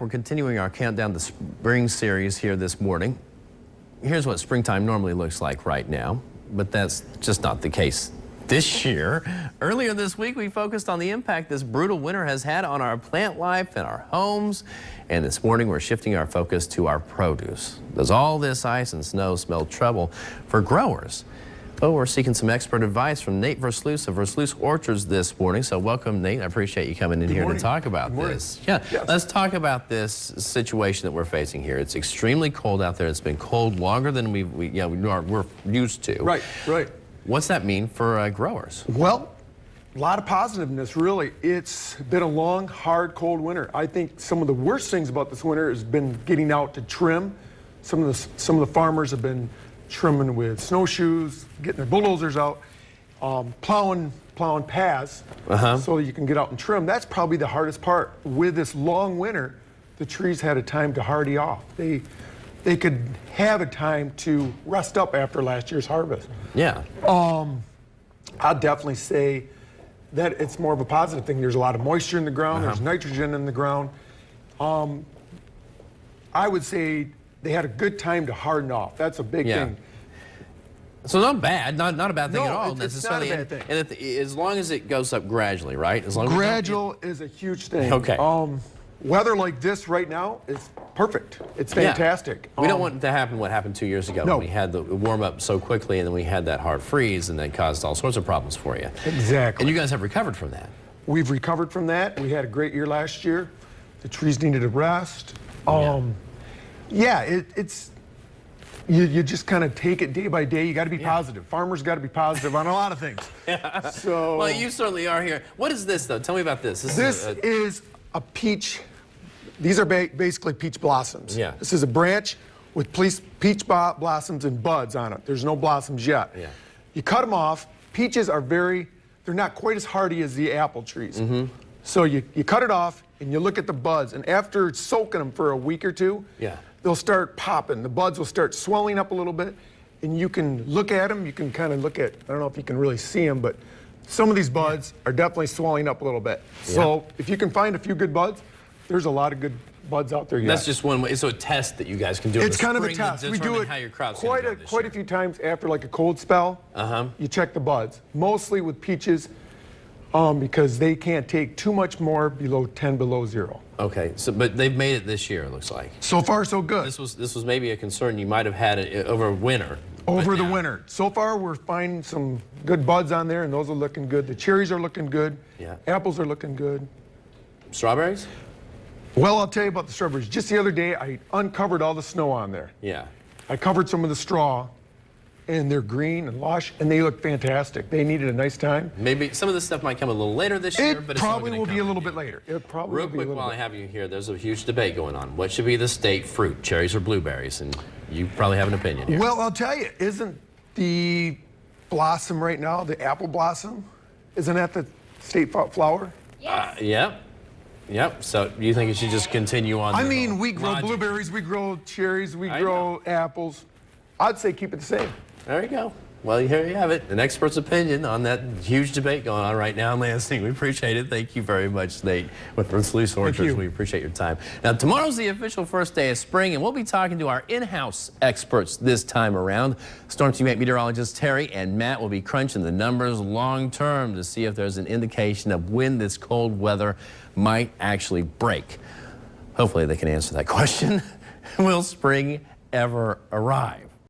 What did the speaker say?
We're continuing our countdown to spring series here this morning. Here's what springtime normally looks like right now, but that's just not the case this year. Earlier this week, we focused on the impact this brutal winter has had on our plant life and our homes. And this morning, we're shifting our focus to our produce. Does all this ice and snow smell trouble for growers? Well, we're seeking some expert advice from Nate Versluis of Versluis Orchards this morning. So welcome, Nate. I appreciate you coming in here to talk about this. Yeah, yes. Let's talk about this situation that we're facing here. It's extremely cold out there. It's been cold longer than we're used to. Right. What's that mean for growers? Well, a lot of positiveness, really. It's been a long, hard, cold winter. I think some of the worst things about this winter has been getting out to trim. Some of the farmers have been trimming with snowshoes, getting their bulldozers out, plowing paths so you can get out and trim. That's probably the hardest part. With this long winter, the trees had a time to hardy off. They could have a time to rest up after last year's harvest. Yeah. I'd definitely say that it's more of a positive thing. There's a lot of moisture in the ground. There's nitrogen in the ground. I would say they had a good time to harden off. That's a big thing. So not bad, not a bad thing at all. It's not a bad thing. And as long as it goes up gradually, right? As long Gradual is a huge thing. Okay. Weather like this right now is perfect. It's fantastic. We don't want it to happen what happened 2 years ago when we had the warm up so quickly and then we had that hard freeze and that caused all sorts of problems for you. Exactly. And you guys have recovered from that. We've recovered from that. We had a great year last year. The trees needed a rest. You just kind of take it day by day. You got to be positive. Farmers got to be positive on a lot of things. So, well, you certainly are here. What is this, though? Tell me about this. This is a peach. These are basically peach blossoms. Yeah. This is a branch with peach blossoms and buds on it. There's no blossoms yet. Yeah. You cut them off. Peaches are they're not quite as hardy as the apple trees. So you cut it off and you look at the buds. And after soaking them for a week or two, they'll start popping. The buds will start swelling up a little bit, and you can look at them. You can kind of look at, I don't know if you can really see them, but some of these buds are definitely swelling up a little bit. So if you can find a few good buds, there's a lot of good buds out there yet. That's just one way. So a test that you guys can do. It's kind of a test. We do it quite a few times after like a cold spell. You check the buds, mostly with peaches, because they can't take too much more below 10 below zero. Okay, but they've made it this year, it looks like. So far, so good. This was maybe a concern you might have had it over winter. Over the winter. So far, we're finding some good buds on there, and those are looking good. The cherries are looking good. Yeah. Apples are looking good. Strawberries? Well, I'll tell you about the strawberries. Just the other day, I uncovered all the snow on there. Yeah. I covered some of the straw, and they're green and lush, and they look fantastic. They needed a nice time. Maybe some of this stuff might come a little later this year, but it probably will be a little bit later. It probably Real will be quick, a little while bit. I have you here, there's a huge debate going on. What should be the state fruit, cherries or blueberries? And you probably have an opinion here. Well, I'll tell you, isn't the blossom right now, the apple blossom, isn't that the state flower? Yes. Yep. So you think it should just continue on? I mean, we grow blueberries, we grow cherries, we grow apples. I'd say keep it the same. There you go. Well, here you have it, an expert's opinion on that huge debate going on right now in Lansing. We appreciate it. Thank you very much, Nate, with Versluis Orchards. We appreciate your time. Now, tomorrow's the official first day of spring, and we'll be talking to our in-house experts this time around. Storm Team 8 meteorologists Terry and Matt will be crunching the numbers long-term to see if there's an indication of when this cold weather might actually break. Hopefully they can answer that question. Will spring ever arrive?